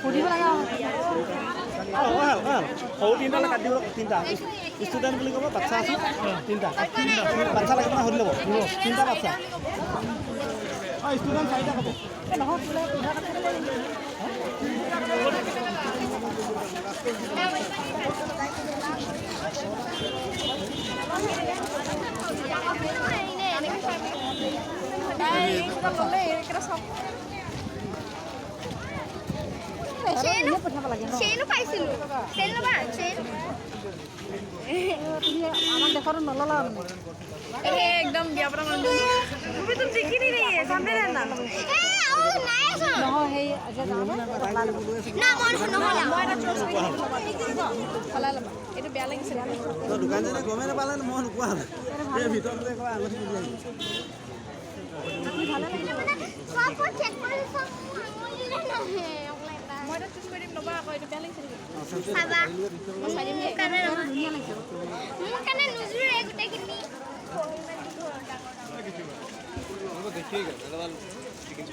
সুধিব লাগে সৰু তিনিটালৈ কাটি দিব তিনিটা ষ্টুডেণ্ট বুলি ক'ব বাচ্ছা আছে তিনিটা বাচ্ছা লাগে মানে সুধি ল'ব তিনিটা বাচ্ছা ষ্টুডেণ্ট চাৰিটা ক'ব পঠাব লাগে চেইনো পাইছিলোঁ চেইন ল'বা চেইন তুমি আমাৰ দেশতো নল'লা एकदम बिया पता मान তুমি তো দেখি নি রে সামনে না নহয় সেই আগে যাওঁ না মন নহলা মই এটা চইছ কৰি ফলাই লবা এটো বেয়া লাগিছে তো দোকান জনে গমে নাপালে মই নোকোৱা হ'ল এই ভিতৰতে কয় আঙুঠি দি আহিছে ভালে লাগিছে সব চেক কৰি সব আঙুলি নাহে মই এটা চুজ কৰি দিম লবা আকৌ এটো বেয়া লাগিছে চাবা মই চাই দিম কানে ধুনীয়া লাগিছে মোৰ কানে নুজুৰে গোটেইখিনি देखिएगा दादा चिकन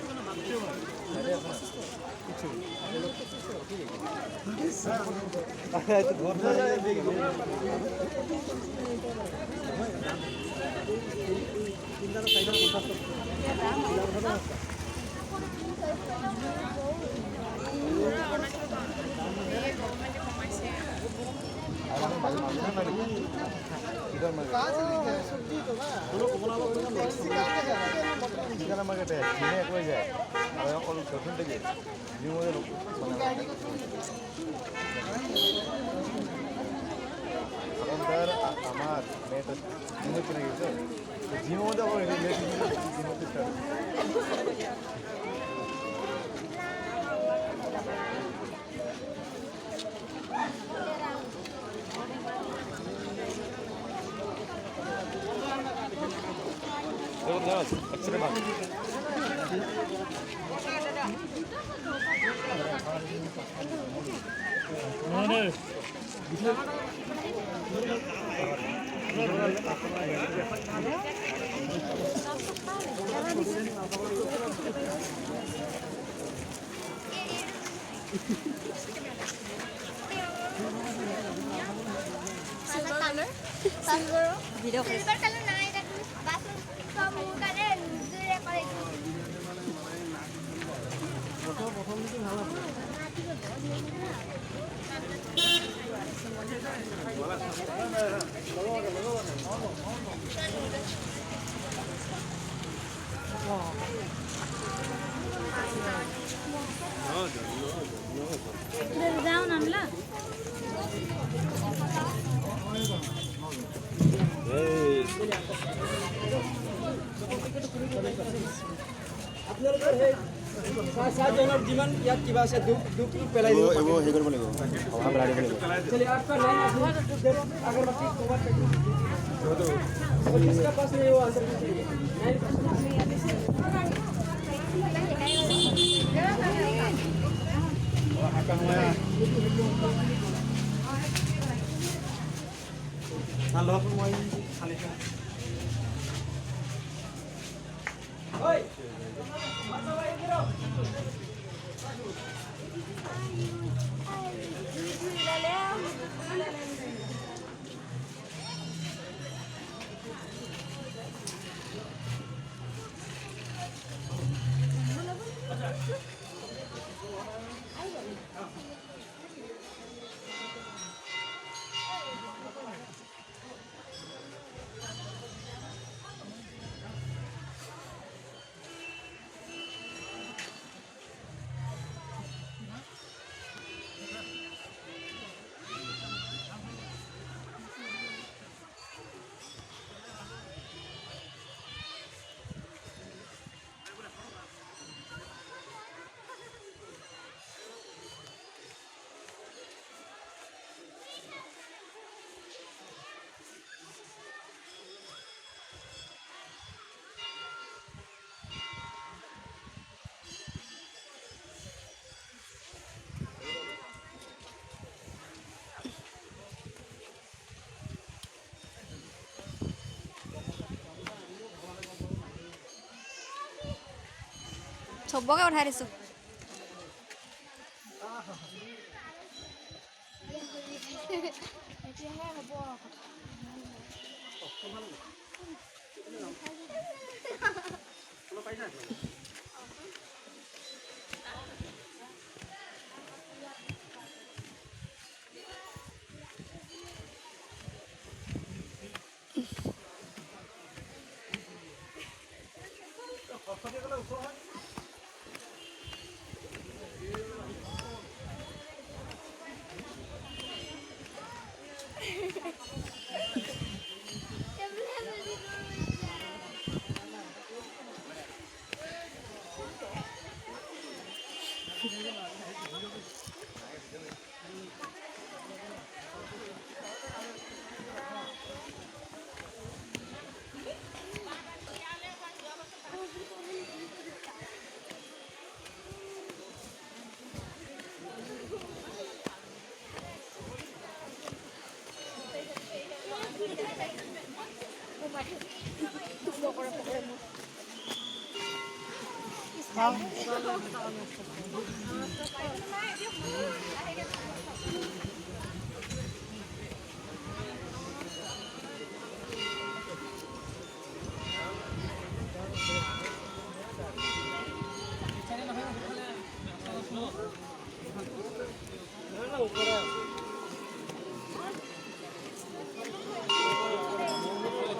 ভিডিঅ' কৰি সিলভাৰ কালাৰ নাই এটা বাস সব মোৰ কানে নুজুৰে কৰে যাওঁ নানলা আপোনালোকৰ সেই চাহজনৰ যিমান ইয়াত কিবা আছে দুখ পেলাই দিব এইবোৰ হেৰি কৰিব লাগিব অভাৱ পেলাই দিব লাগিব चलिए आपका लाइन अगरबत्ती कवर तो जिसका पास नहीं वो आंसर कीजिए हेलो মই খালি ओए माता भाई इधर आओ চবকে উঠাই দিছোঁ এতিয়াহে হ'ব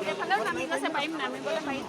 এইফালেও নামিব আছে পাৰিম নামিবলৈ পাৰিম